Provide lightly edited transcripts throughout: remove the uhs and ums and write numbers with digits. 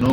9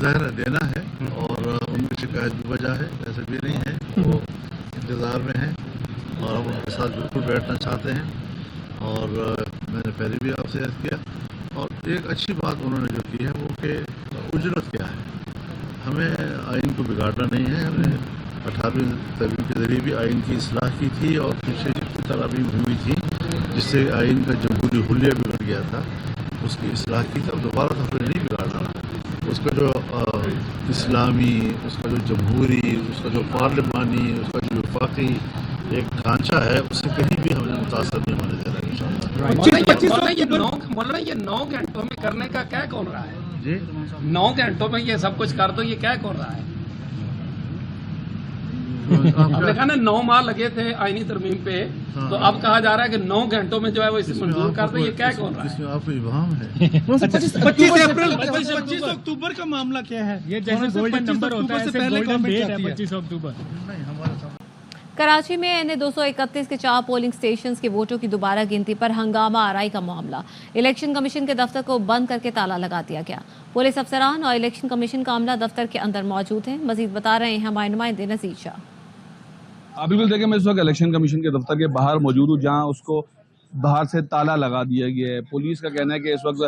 ظاہر دینا ہے اور ان کی شکایت بھی وجہ ہے، ایسے بھی نہیں ہے، وہ انتظار میں ہیں اور ہم ان کے ساتھ بالکل بیٹھنا چاہتے ہیں. اور میں نے پہلے بھی آپ سے عرض کیا، اور ایک اچھی بات انہوں نے جو کی ہے وہ کہ اجرت کیا ہے. ہمیں آئین کو بگاڑنا نہیں ہے، ہمیں 18ویں ترمیم کے ذریعے بھی آئین کی اصلاح کی تھی اور پیچھے کی ترامیم ہوئی تھی جس سے آئین کا جمہوری حلیہ بگڑ گیا تھا، اس کی اصلاح کی تھی. اب دوبارہ تو ہمیں نہیں بگاڑنا. اس کا جو اسلامی، اس کا جو جمہوری، اس کا جو پارلیمانی، اس کا جو وفاقی ایک ڈھانچہ ہے، اس سے کہیں بھی ہمیں متاثر نہیں ہونے دے رہا ہے. مولانا یہ 9 گھنٹوں میں کرنے کا کیا کون رہا ہے جی 9 گھنٹوں میں یہ سب کچھ کر دو، یہ کیا کون رہا ہے؟ ہم نے کہا نا 9 ماہ لگے تھے آئینی ترمیم پہ، تو اب کہا جا رہا ہے کہ 9 گھنٹوں میں جو ہے وہ اسے منظور کر دو، یہ کیا کون رہا ہے؟ اس میں آپ کو ابہام ہے. 25 اکتوبر کا معاملہ کیا ہے؟ یہ جیسے گولڈن نمبر ہوتا ہے، ایسے گولڈن ڈیٹ ہے 25 اکتوبر. کراچی میں N231 کے 4 پولنگ سٹیشنز کے ووٹوں کی دوبارہ گنتی پر ہنگامہ آرائی کا معاملہ. الیکشن کمیشن کے دفتر کو بند کر کے تالا لگا دیا گیا. پولیس افسران اور الیکشن کمیشن کا عملہ دفتر کے اندر موجود ہیں. مزید بتا رہے ہیں ہمارے نمائندے نذیر شاہ. بالکل دیکھیں، میں اس وقت الیکشن کمیشن کے دفتر کے باہر موجود ہوں جہاں اس کو باہر سے تالا لگا دیا گیا ہے. پولیس کا کہنا ہے کہ اس وقت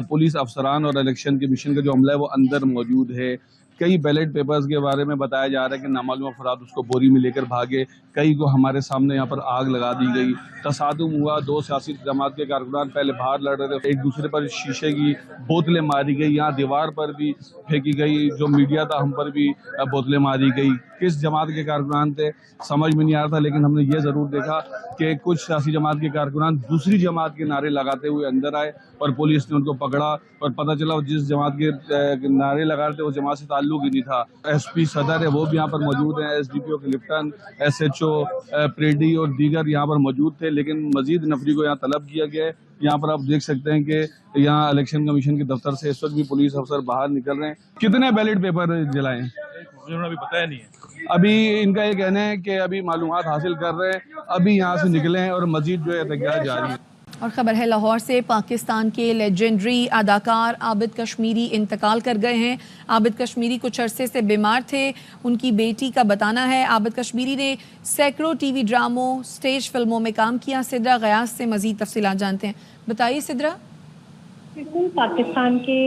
پولیس افسران اور الیکشن کمیشن کا جو عملہ ہے وہ اندر موجود ہے. کئی بیلٹ پیپرز کے بارے میں بتایا جا رہا ہے کہ نامعلوم افراد اس کو بوری میں لے کر بھاگے. کئی کو ہمارے سامنے یہاں پر آگ لگا دی گئی. تصادم ہوا، 2 سیاسی جماعت کے کارکنان پہلے باہر لڑ رہے تھے، ایک دوسرے پر شیشے کی بوتلیں ماری گئی. یہاں دیوار پر بھی پھینکی گئی، جو میڈیا تھا ہم پر بھی بوتلیں ماری گئی. کس جماعت کے کارکنان تھے سمجھ میں نہیں آ رہا تھا، لیکن ہم نے یہ ضرور دیکھا کہ کچھ سیاسی جماعت کے کارکنان دوسری جماعت کے نعرے لگاتے ہوئے اندر آئے اور پولیس نے ان کو پکڑا اور پتہ چلا جس جماعت کے نعرے لگا رہے تھے اس جماعت سے تعلق ہی نہیں تھا. ایس پی صدر ہے وہ بھی یہاں پر موجود ہیں، S D P O Clifton, S H O Preedy اور دیگر یہاں پر موجود تھے، لیکن مزید نفری کو یہاں طلب کیا گیا ہے. یہاں پر آپ دیکھ سکتے ہیں کہ یہاں الیکشن کمیشن کے دفتر سے اس وقت بھی پولیس افسر باہر نکل رہے ہیں. کتنے بیلٹ پیپر جلائے ہیں ابھی بتایا نہیں ہے. ابھی ان کا یہ کہنا ہے کہ ابھی معلومات حاصل کر رہے ہیں، ابھی یہاں سے نکلے ہیں اور مزید جو ہے احتجاج جاری ہے. اور خبر ہے لاہور سے، پاکستان کے لیجنڈری اداکار عابد کشمیری انتقال کر گئے ہیں. عابد کشمیری کچھ عرصے سے بیمار تھے. ان کی بیٹی کا بتانا ہے عابد کشمیری نے سینکڑوں ٹی وی ڈراموں، سٹیج فلموں میں کام کیا. سدرا غیاث سے مزید تفصیلات جانتے ہیں. بتائیے سدرا. پاکستان کے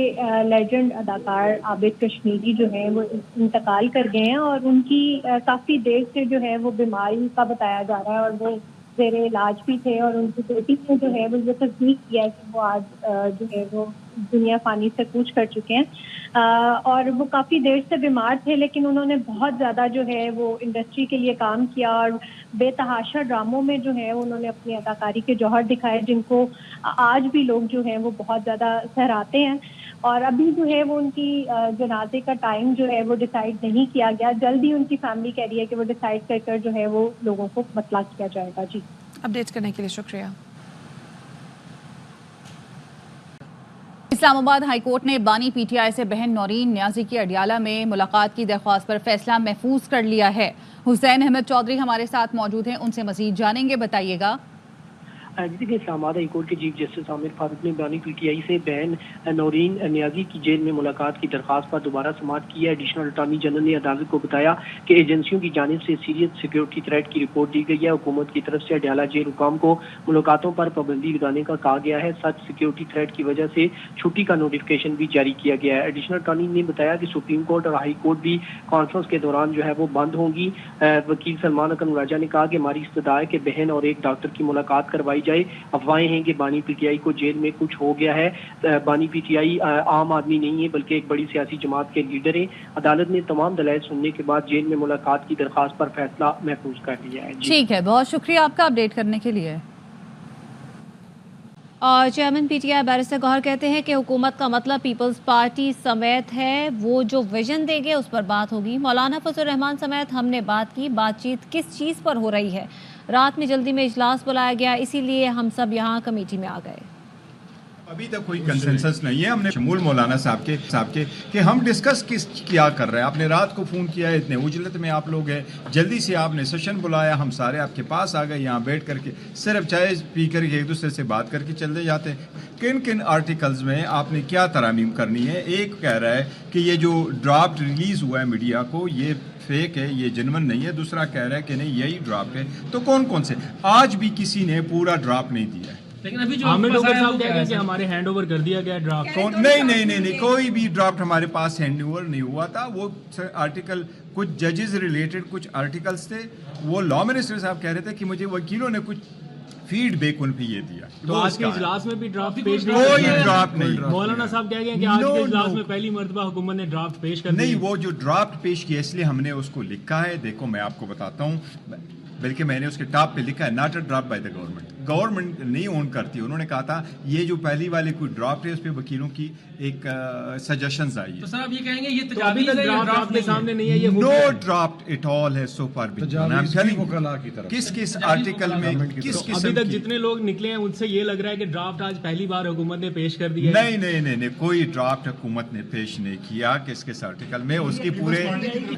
لیجنڈ اداکار عابد کشمیری جو ہیں وہ انتقال کر گئے ہیں اور ان کی کافی دیر سے جو ہے وہ بیماری کا بتایا جا رہا ہے اور وہ زیر علاج بھی تھے. اور ان کی بیٹی نے جو ہے وہ یہ تصدیق کیا ہے کہ وہ آج جو ہے وہ دنیا فانی سے کوچ کر چکے ہیں. اور وہ کافی دیر سے بیمار تھے، لیکن انہوں نے بہت زیادہ جو ہے وہ انڈسٹری کے لیے کام کیا اور بے تحاشا ڈراموں میں جو ہے انہوں نے اپنی اداکاری کے جوہر دکھائے، جن کو آج بھی لوگ جو ہیں وہ بہت زیادہ سراہتے ہیں. اور ابھی جو ہے وہ ان کی جنازے کا ٹائم جو ہے وہ ڈیسائیڈ نہیں کیا گیا. جلد ہی ان کی فیملی کہہ رہی ہے کہ وہ ڈیسائیڈ کر کر جو ہے وہ لوگوں کو مطلع کیا جائے گا. جی، اپڈیٹ کرنے کے لیے شکریہ. اسلام آباد ہائی کورٹ نے بانی پی ٹی آئی سے بہن نورین نیازی کی اڈیالہ میں ملاقات کی درخواست پر فیصلہ محفوظ کر لیا ہے. حسین احمد چودھری ہمارے ساتھ موجود ہیں، ان سے مزید جانیں گے. بتائیے گا. دیکھیے، اسلام آباد ہائی کورٹ کے چیف جسٹس عامر فاروق نے بانی پی ٹی آئی سے بہن نورین نیازی کی جیل میں ملاقات کی درخواست پر دوبارہ سماعت کی ہے. ایڈیشنل اٹارنی جنرل نے عدالت کو بتایا کہ ایجنسیوں کی جانب سے سیریس سیکیورٹی تھریٹ کی رپورٹ دی گئی ہے. حکومت کی طرف سے اڈیالہ جیل حکام کو ملاقاتوں پر پابندی لگانے کا کہا گیا ہے. سچ سیکیورٹی تھریٹ کی وجہ سے چھٹی کا نوٹیفکیشن بھی جاری کیا گیا ہے. ایڈیشنل اٹارنی نے بتایا کہ سپریم کورٹ اور ہائی کورٹ بھی کانفرنس کے دوران جو ہے وہ بند ہوں گی. وکیل سلمان اکرم راجہ نے کہا کہ ہماری استدعا ہے کہ بہن اور ایک ڈاکٹر کی ملاقات کروائی جائے. افواہیں ہیں کہ بانی پی ٹی آئی کو جیل میں کچھ ہو گیا ہے. بانی پی ٹی آئی عام آدمی نہیں ہے بلکہ ایک بڑی سیاسی جماعت کے لیڈر ہیں. عدالت نے تمام دلائل سننے کے بعد جیل میں ملاقات کی درخواست پر فیصلہ محفوظ کر لیا ہے. ٹھیک ہے، بہت شکریہ آپ کا اپڈیٹ کرنے کے لیے. اور chairman P T I barrister Gohar کہتے ہیں کہ حکومت کا مطلب پیپلز پارٹی سمیت ہے، وہ جو ویژن دے گے اس پر بات ہوگی. مولانا فضل الرحمان سمیت ہم نے بات کی. بات چیت کس چیز پر ہو رہی ہے؟ رات میں جلدی میں اجلاس بلایا گیا، اسی لیے ہم سب یہاں کمیٹی میں آ گئے. ابھی تک کوئی کنسنسس نہیں ہے. ہم نے شمول مولانا صاحب کے کہ ہم ڈسکس کیا کر رہے ہیں. آپ نے رات کو فون کیا ہے, اتنے اجلت میں آپ لوگ ہیں, جلدی سے آپ نے سیشن بلایا, ہم سارے آپ کے پاس آ گئے, یہاں بیٹھ کر کے صرف چائے پی کر کے ایک دوسرے سے بات کر کے چلتے جاتے ہیں. کن آرٹیکلز میں آپ نے کیا ترامیم کرنی ہے؟ ایک کہہ رہا ہے کہ یہ جو ڈرافٹ ریلیز ہوا ہے میڈیا کو یہ فیک ہے, یہ جنون نہیں ہے. دوسرا کہہ رہا ہے کہ نہیں یہی ڈرافٹ ہے. تو کون سے؟ آج بھی کسی نے پورا ڈرافٹ نہیں دیا ہے. لیکن ابھی جو عامر ڈاکٹر صاحب کہہ رہے ہیں کہ ہمارے ہینڈ اوور کر دیا گیا ڈرافٹ. نہیں, کوئی بھی ڈرافٹ ہمارے پاس ہینڈ اوور نہیں ہوا تھا. وہ آرٹیکل کچھ ججز ریلیٹڈ کچھ آرٹیکلس تھے, وہ لا منسٹر صاحب کہہ رہے تھے کہ مجھے وکیلوں نے کچھ فیڈ بیک ان پہ یہ دیا. تو آج کے اجلاس میں بھی ڈرافٹ پیش کوئی ڈرافٹ نہیں. مولانا صاحب کہہ گئے کہ آج کے اجلاس میں پہلی مرتبہ حکومت نے ڈرافٹ پیش کر نہیں, وہ جو ڈرافٹ پیش کیا اس لیے ہم نے اس کو لکھا ہے. دیکھو میں آپ کو بتاتا ہوں, بلکہ میں نے اس کے ٹاپ پہ لکھا ہے not a draft by the government. Government نہیں اون کرتی. انہوں نے کہا تھا یہ جو پہلی والی کوئی ڈرافٹ ہے اس پہ وکیلوں کی ایک سجیشنز آئی ہے. تو صاحب یہ کہیں گے یہ تجاویز ہے, ڈرافٹ کے سامنے نہیں ہے, یہ نو ڈرافٹ ایٹ آل ہے سو فار بین. کس آرٹیکل میں کس ابھی تک جتنے لوگ نکلے ہیں ان سے یہ لگ رہا ہے کہ ڈرافٹ آج پہلی بار حکومت نے پیش کر دیا. نہیں, کوئی ڈرافٹ حکومت نے پیش نہیں کیا. کس آرٹیکل میں اس کی پورے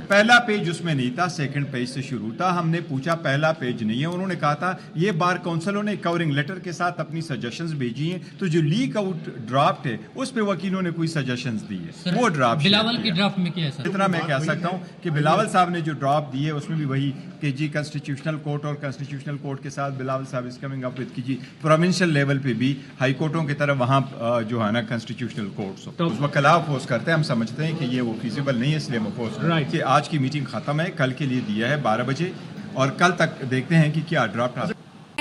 پہلا پیج اس میں نہیں تھا, سیکنڈ پیج سے شروع تھا. ہم نے پوچھا پہلا پیج نہیں ہے. انہوں نے کہا تھا یہ بار کونسلوں نے کورنگ لیٹر کے ساتھ اپنی سجیشنز بھیجی ہیں, تو جو لیک آؤٹ ڈرافٹ ہے اس پہ وکیلوں نے کوئی سجیشنز دی ہے. وہ ڈرافٹ بلاول کی ڈرافٹ میں کیا ہے سر؟ اتنا میں کہہ سکتا ہوں کہ بلاول صاحب نے جو ڈرافٹ دی ہے اس میں بھی وہی کہ جی کنسٹیٹیوشنل کورٹ اور کنسٹیٹیوشنل کورٹ کے ساتھ بلاول صاحب از کمنگ اپ وتھ کہ جی پروونشل لیول پہ بھی ہائی کورٹوں کی طرف وہاں جو ہے نا کنسٹیٹیوشنل کورٹس اس وقت خلاف اپوز کرتے ہیں. ہم سمجھتے ہیں کہ یہ وہ فیزیبل نہیں ہے, اس لیے ہم اپوز کہ آج کی میٹنگ ختم ہے, کل کے لیے دیا ہے 12 بجے اور کل تک دیکھتے ہیں کہ کیا ڈرافٹ.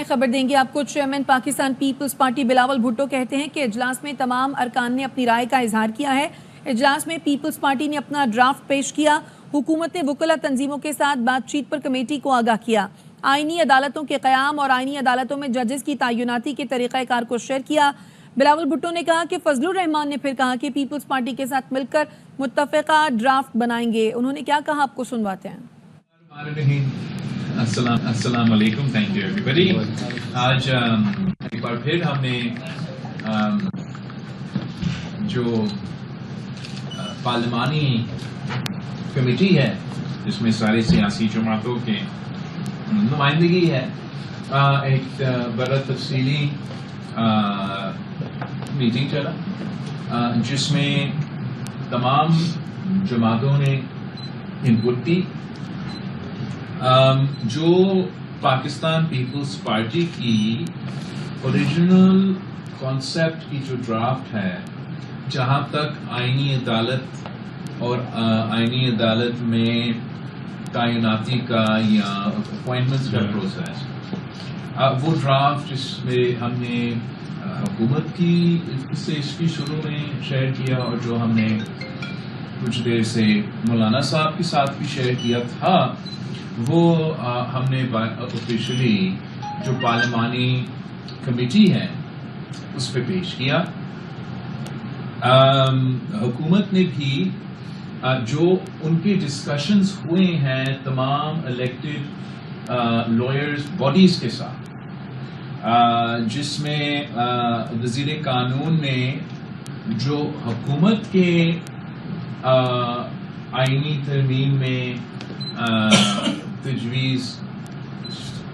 خبر دیں گے آپ کو. چیئرمین پاکستان پیپلز پارٹی بلاول بھٹو کہتے ہیں کہ اجلاس میں تمام ارکان نے اپنی رائے کا اظہار کیا ہے. اجلاس میں پیپلز پارٹی نے اپنا ڈرافٹ پیش کیا. حکومت نے وکلا تنظیموں کے ساتھ بات چیت پر کمیٹی کو آگاہ کیا. آئینی عدالتوں کے قیام اور آئینی عدالتوں میں ججز کی تعیناتی کے طریقہ کار کو شیئر کیا. بلاول بھٹو نے کہا کہ فضل الرحمان نے پھر کہا کہ پیپلز پارٹی کے ساتھ مل کر متفقہ ڈرافٹ بنائیں گے. انہوں نے کیا کہا آپ کو سنواتے ہیں. السلام علیکم, تھینک یو ایوری بڈی. آج ایک بار پھر ہم نے جو پارلیمانی کمیٹی ہے جس میں ساری سیاسی جماعتوں کے نمائندگی ہے, ایک بڑا تفصیلی میٹنگ چلا جس میں تمام جماعتوں نے انپٹ دی. جو پاکستان پیپلز پارٹی کی اوریجنل کانسیپٹ کی جو ڈرافٹ ہے, جہاں تک آئینی عدالت اور آئینی عدالت میں تعیناتی کا یا اپوائنٹمنٹس کا پروسیس, وہ ڈرافٹ جس میں ہم نے حکومت کی سے اس کی شروع میں شیئر کیا اور جو ہم نے کچھ دیر سے مولانا صاحب کے ساتھ بھی شیئر کیا تھا, وہ ہم نے آفیشلی جو پارلیمانی کمیٹی ہے اس پہ پیش کیا. حکومت نے بھی جو ان کے ڈسکشنز ہوئے ہیں تمام الیکٹڈ لائرز باڈیز کے ساتھ, جس میں وزیر قانون نے جو حکومت کے آئینی ترمیم میں تجویز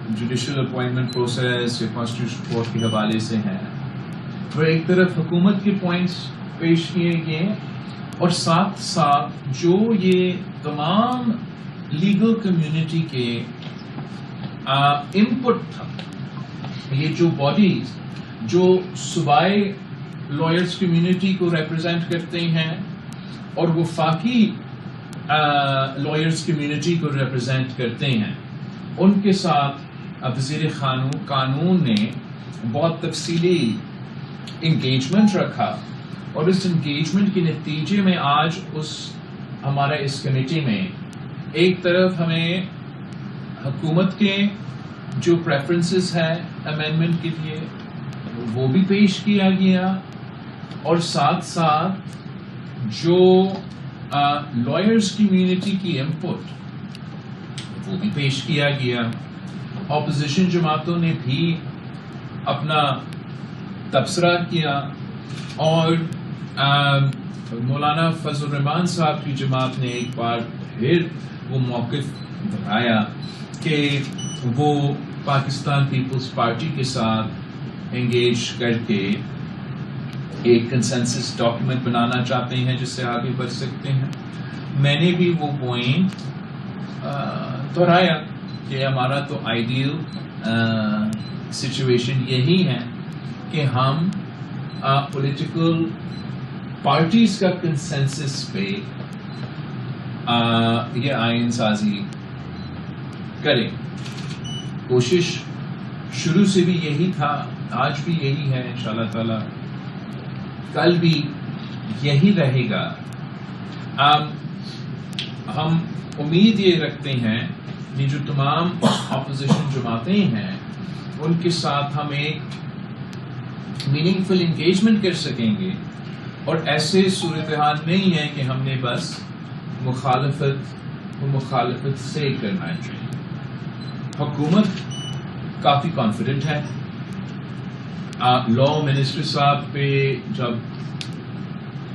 جوڈیشل اپوائنٹمنٹ پروسیس یا کانسٹیٹیوشن کورٹ کے حوالے سے ہیں, وہ ایک طرف حکومت کے پوائنٹس پیش کیے گئے اور ساتھ ساتھ جو یہ تمام لیگل کمیونٹی کے انپٹ تھا, یہ جو باڈیز جو صوبائی لائرز کمیونٹی کو ریپرزینٹ کرتے ہیں اور وفاقی لائرز کمیونٹی کو ریپرزینٹ کرتے ہیں, ان کے ساتھ وزیر قانون نے بہت تفصیلی انگیجمنٹ رکھا. اور اس انگیجمنٹ کے نتیجے میں آج ہمارا اس کمیٹی میں ایک طرف ہمیں حکومت کے جو پریفرنسز ہیں امینڈمنٹ کے لیے وہ بھی پیش کیا گیا, اور ساتھ ساتھ جو لائرز کمیونٹی کی انپٹ وہ بھی پیش کیا گیا. اپوزیشن جماعتوں نے بھی اپنا تبصرہ کیا, اور مولانا فضل الرحمان صاحب کی جماعت نے ایک بار پھر وہ موقف دکھایا کہ وہ پاکستان پیپلز پارٹی کے ساتھ انگیج کر کے ایک کنسنسس ڈاکیومنٹ بنانا چاہتے ہیں جس سے آگے بڑھ سکتے ہیں. میں نے بھی وہ پوائنٹ دہرایا کہ ہمارا تو آئیڈیل سچویشن یہی ہے کہ ہم پولیٹیکل پارٹیز کا کنسنسس پہ یہ آئین سازی کریں. کوشش شروع سے بھی یہی تھا, آج بھی یہی ہے, انشاءاللہ تعالی کل بھی یہی رہے گا. ہم امید یہ رکھتے ہیں کہ جو تمام اپوزیشن جماعتیں ہیں ان کے ساتھ ہم ایک میننگ فل انگیجمنٹ کر سکیں گے, اور ایسے صورتحال نہیں ہے کہ ہم نے بس مخالفت سے کرنا چاہیے. حکومت کافی کانفیڈنٹ ہے. لا منسٹر صاحب پہ جب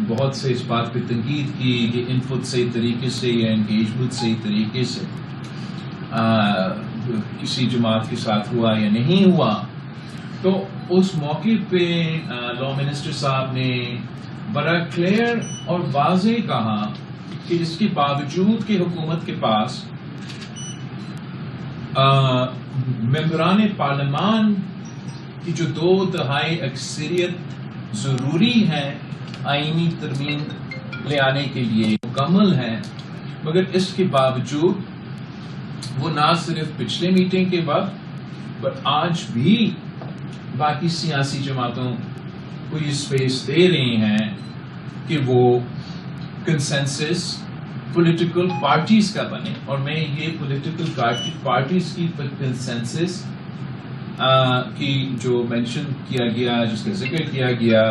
بہت سے اس بات پہ تنقید کی کہ انپٹ صحیح طریقے سے یا انگیجمنٹ صحیح طریقے سے کسی جماعت کے ساتھ ہوا یا نہیں ہوا, تو اس موقع پہ لا منسٹر صاحب نے بڑا کلیئر اور واضح کہا کہ اس کے باوجود کہ حکومت کے پاس ممبران پارلیمان کی جو 2/3 اکثریت ضروری ہے آئینی ترمیم لے آنے کے لیے مکمل ہے, مگر اس کے باوجود وہ نہ صرف پچھلے میٹنگ کے وقت بٹ آج بھی باقی سیاسی جماعتوں کو یہ اسپیس دے رہے ہیں کہ وہ کنسنسس پولیٹیکل پارٹیز کا بنے. اور میں یہ پولیٹیکل پارٹیز کی کنسنسس کی جو مینشن کیا گیا, جس کا ذکر کیا گیا,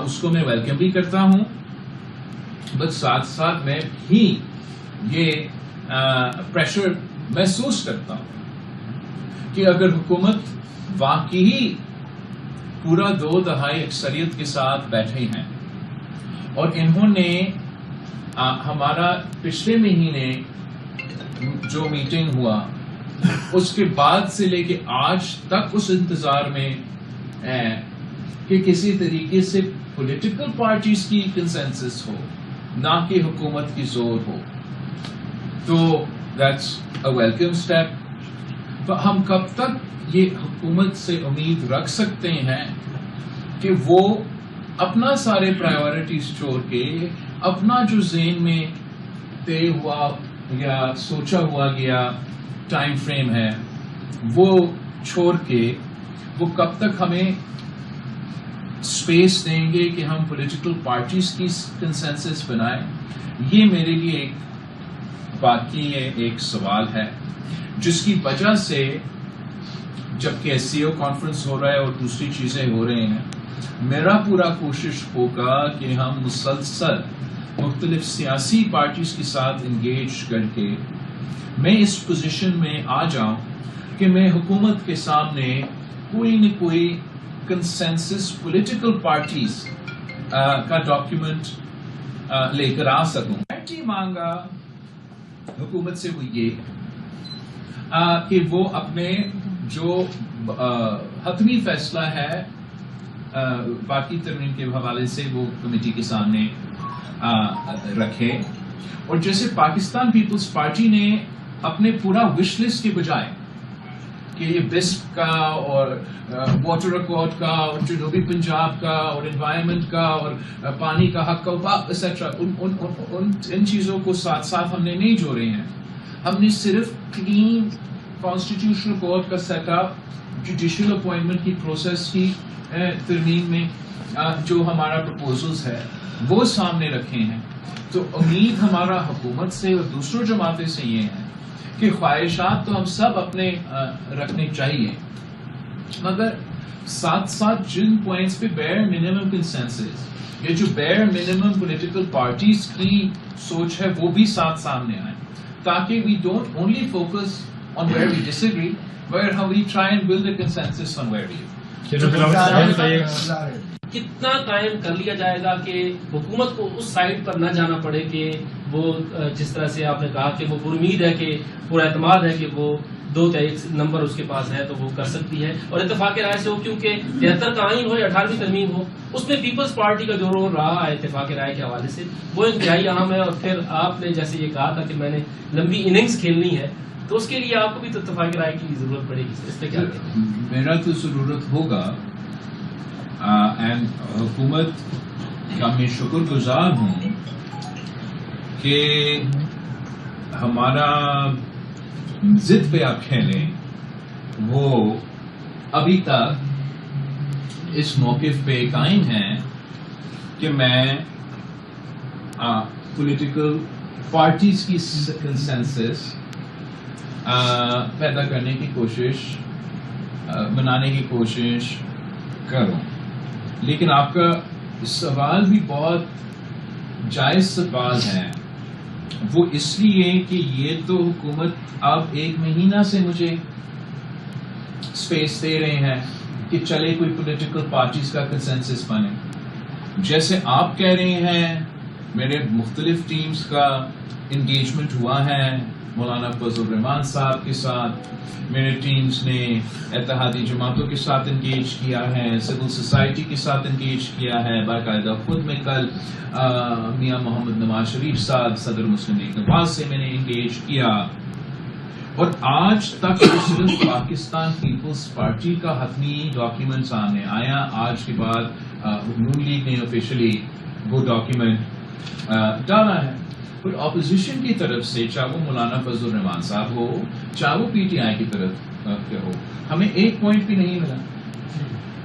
اس کو میں ویلکم بھی کرتا ہوں, بس ساتھ ساتھ میں بھی یہ پریشر محسوس کرتا ہوں کہ اگر حکومت واقعی پورا 2/3 اکثریت کے ساتھ بیٹھے ہیں اور انہوں نے ہمارا پچھلے مہینے جو میٹنگ ہوا اس کے بعد سے لے کے آج تک اس انتظار میں کہ کسی طریقے سے پولیٹیکل پارٹیز کی کنسنسس ہو, نہ کہ حکومت کی زور ہو, تو دیٹس اے ویلکم اسٹیپ. تو ہم کب تک یہ حکومت سے امید رکھ سکتے ہیں کہ وہ اپنا سارے پرائیورٹیز چھوڑ کے اپنا جو ذہن میں طے ہوا یا سوچا ہوا گیا ٹائم فریم ہے وہ چھوڑ کے وہ کب تک ہمیں اسپیس دیں گے کہ ہم پولیٹیکل پارٹیز کی کنسنسس بنائیں؟ یہ میرے لیے ایک باقی ایک سوال ہے, جس کی وجہ سے جبکہ SCO کانفرنس ہو رہا ہے اور دوسری چیزیں ہو رہے ہیں, میرا پورا کوشش ہوگا کہ ہم مسلسل مختلف سیاسی پارٹیز کے ساتھ انگیج کر کے میں اس پوزیشن میں آ جاؤں کہ میں حکومت کے سامنے کوئی نہ کوئی کنسنسس پولیٹیکل پارٹیز کا ڈاکیومنٹ لے کر آ سکوں. مانگا حکومت سے وہ یہ کہ وہ اپنے جو حتمی فیصلہ ہے باقی ترمیم کے حوالے سے وہ کمیٹی کے سامنے رکھے, اور جیسے پاکستان پیپلز پارٹی نے اپنے پورا وش لسٹ کے بجائے کہ یہ بسپ کا اور واٹر ریکارڈ کا اور جنوبی پنجاب کا اور انوائرمنٹ کا اور پانی کا حق کا ایسٹرا ان چیزوں کو ساتھ ساتھ ہم نے نہیں جوڑے ہیں. ہم نے صرف کلین کانسٹیٹیوشنل کورٹ کا سیٹ اپ, جوڈیشل اپوائنٹمنٹ کی پروسیس کی ترمیم میں جو ہمارا پرپوزلز ہے وہ سامنے رکھے ہیں. تو امید ہمارا حکومت سے اور دوسروں جماعتیں سے یہ ہے کہ خواہشات تو ہم سب اپنے رکھنے چاہیے, مگر ساتھ ساتھ جن پوائنٹس پہ بیئر منیمم کنسنسس یا جو بیئر منیمم پولیٹیکل پارٹیز کی سوچ ہے وہ بھی ساتھ سامنے آئے, تاکہ we don't only focus on where we disagree, where how we try and build a consensus on where we کتنا قائم کر لیا جائے گا کہ حکومت کو اس سائڈ پر نہ جانا پڑے کہ وہ جس طرح سے آپ نے کہا کہ وہ پر امید ہے کہ پر اعتماد ہے کہ وہ 2 نمبر اس کے پاس ہے تو وہ کر سکتی ہے, اور اتفاق رائے سے ہو, کیونکہ 73 کا آئین ہو یا 18ویں ترمیم ہو, اس میں پیپلز پارٹی کا جو رول رہا ہے اتفاق رائے کے حوالے سے وہ انتہائی اہم ہے. اور پھر آپ نے جیسے یہ کہا تھا کہ میں نے لمبی اننگز کھیلنی ہے, تو اس کے لیے آپ کو بھی تو اتفاق رائے کی ضرورت پڑے گی. اس پہ کیا کہتے ہیں؟ میرا تو ضرورت ہوگا, اینڈ حکومت کا میں شکر گزار ہوں کہ ہمارا ضد پہ آپ کھیلیں وہ ابھی تک اس موقف پہ قائم ہیں کہ میں پولیٹیکل پارٹیز کی کنسنسس پیدا کرنے کی کوشش, بنانے کی کوشش کروں. لیکن آپ کا سوال بھی بہت جائز سوال ہے, وہ اس لیے کہ یہ تو حکومت اب 1 مہینہ سے مجھے اسپیس دے رہے ہیں کہ چلے کوئی پولیٹیکل پارٹیز کا کنسنسس بنے. جیسے آپ کہہ رہے ہیں میرے مختلف ٹیمز کا انگیجمنٹ ہوا ہے, مولانا فضل الرحمان صاحب کے ساتھ میرے ٹیمز نے اتحادی جماعتوں کے ساتھ انگیج کیا ہے, سول سوسائٹی کے ساتھ انگیج کیا ہے, باقاعدہ خود میں کل میاں محمد نواز شریف صاحب صدر مسلم لیگ نواز سے میں نے انگیج کیا, اور آج تک صرف پاکستان پیپلز پارٹی کا حتمی ڈاکیومنٹ سامنے آیا. آج کے بعد نون لیگ نے آفیشلی وہ ڈاکیومنٹ ڈالا ہے. اور اپوزیشن کی طرف سے چاہے وہ مولانا فضل الرحمان صاحب ہو, چاہے وہ پی ٹی آئی کی طرف ہو, ہمیں ایک پوائنٹ بھی نہیں ملا.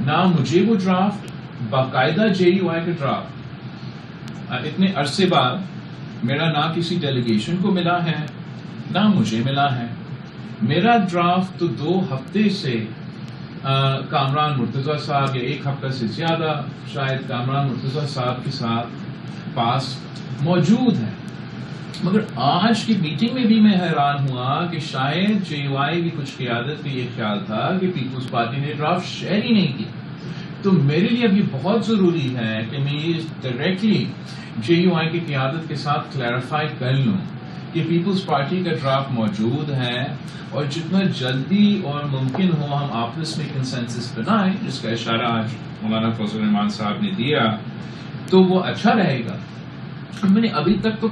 نہ مجھے وہ ڈرافٹ باقاعدہ جے یو آئی کا ڈرافٹ اتنے عرصے بعد میرا نہ کسی ڈیلیگیشن کو ملا ہے نہ مجھے ملا ہے. میرا ڈرافٹ تو 2 ہفتے سے کامران مرتضیٰ صاحب, یا 1 ہفتہ سے زیادہ شاید کامران مرتضیٰ صاحب کے ساتھ پاس موجود ہے. مگر آج کی میٹنگ میں بھی میں حیران ہوا کہ شاید جے یو آئی کی کچھ قیادت کا یہ خیال تھا کہ پیپلز پارٹی نے ڈرافٹ شیئر ہی نہیں کیا. تو میرے لیے اب یہ بہت ضروری ہے کہ میں یہ ڈائریکٹلی جے یو آئی کی قیادت کے ساتھ کلیریفائی کر لوں کہ پیپلز پارٹی کا ڈرافٹ موجود ہے, اور جتنا جلدی اور ممکن ہو ہم آپس میں کنسنسس بنائیں, جس کا اشارہ آج مولانا فضل الرحمان صاحب نے دیا, تو وہ اچھا رہے گا. میں نے ابھی تک تو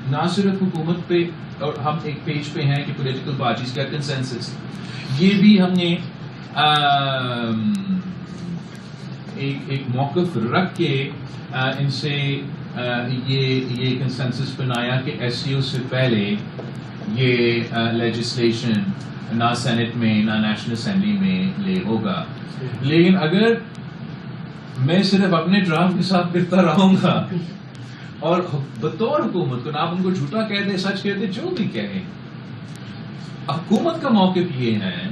نہ صرف حکومت پہ, اور ہم ایک پیج پہ ہیں کہ پولیٹیکل پارٹیز کا کنسنسس, یہ بھی ہم نے ایک موقف رکھ کے ان سے یہ کنسنسس بنایا کہ ایس سی او سے پہلے یہ لیجسلیشن نہ سینٹ میں نہ نیشنل اسمبلی میں لے ہوگا. لیکن اگر میں صرف اپنے ڈرافٹ کے ساتھ کرتا رہوں گا اور بطور حکومت کو, نہ آپ ان کو جھوٹا کہہ دے سچ کہہ دے جو بھی کہیں, حکومت کا موقف یہ ہے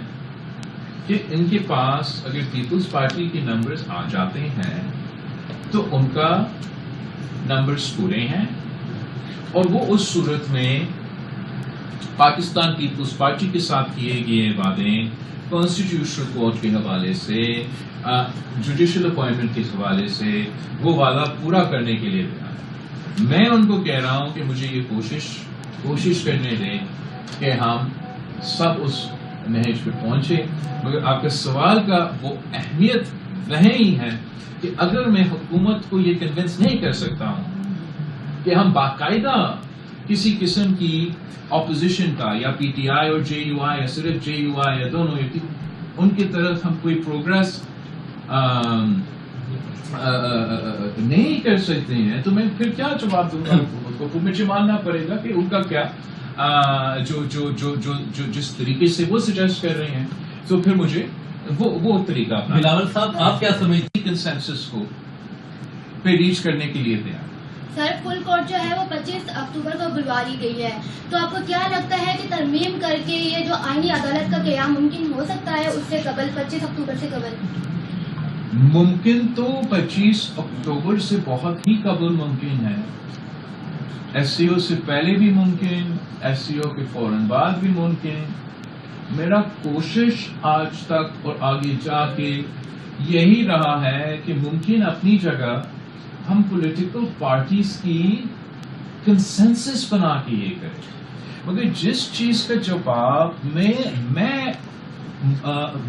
کہ ان کے پاس اگر پیپلز پارٹی کے نمبرز آ جاتے ہیں تو ان کا نمبرز پورے ہیں, اور وہ اس صورت میں پاکستان پیپلز پارٹی کے ساتھ کیے گئے وعدے کانسٹیٹیوشنل کورٹ کے حوالے سے, جوڈیشل اپوائنٹمنٹ کے حوالے سے وہ وعدہ پورا کرنے کے لیے تیار ہے. میں ان کو کہہ رہا ہوں کہ مجھے یہ کوشش کرنے دیں کہ ہم سب اس نہج پہ پہنچے. مگر آپ کے سوال کا وہ اہمیت وہیں ہی ہے کہ اگر میں حکومت کو یہ کنونس نہیں کر سکتا ہوں کہ ہم باقاعدہ کسی قسم کی اپوزیشن کا, یا پی ٹی آئی اور جے یو آئی, یا صرف جے یو آئی, یا دونوں, ان کی طرف ہم کوئی پروگرس نہیں کر سکتے ہیں, تو میں پھر کیا جواب دوں گا حکومت کو؟ پھر مجھے ماننا پڑے گا کہ ان کا کیا جو جس طریقے سے وہ سجیسٹ کر رہے ہیں, تو پھر مجھے وہ طریقہ اپنا. بلاول صاحب آپ کیا سمجھتے ہیں کنسنسس کو پہ ریچ کرنے کے لیے تیار؟ سر فل کورٹ جو ہے وہ 25 اکتوبر کو بلوا لی گئی ہے, تو آپ کو کیا لگتا ہے کہ ترمیم کر کے یہ جو آئینی عدالت کا قیام ممکن ہو سکتا ہے اس سے قبل, 25 اکتوبر سے قبل؟ ممکن تو 25 اکتوبر سے بہت ہی قبل ممکن ہے, ایس سی او سے پہلے بھی ممکن, ایس سی او کے فوراً بعد بھی ممکن. میرا کوشش آج تک اور آگے جا کے یہی رہا ہے کہ ممکن اپنی جگہ ہم پولیٹیکل پارٹیز کی کنسنسس بنا کے یہ کریں، مگر جس چیز کا جواب میں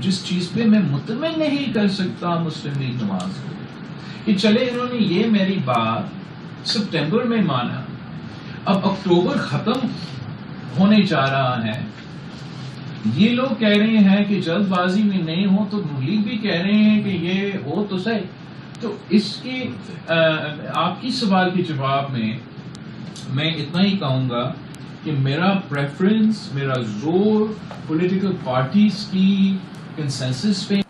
جس چیز پہ میں مطمئن نہیں کر سکتا مسلم لیگ نواز کو کہ چلے انہوں نے یہ میری بات سپٹمبر میں مانا، اب اکتوبر ختم ہونے جا رہا ہے، یہ لوگ کہہ رہے ہیں کہ جلد بازی میں نہیں ہو، تو لیگ بھی کہہ رہے ہیں کہ یہ ہو تو صحیح. تو اس کی آپ کی سوال کے جواب میں اتنا ہی کہوں گا کہ میرا پریفرنس، میرا زور پولیٹیکل پارٹیز کی کنسنسس پہ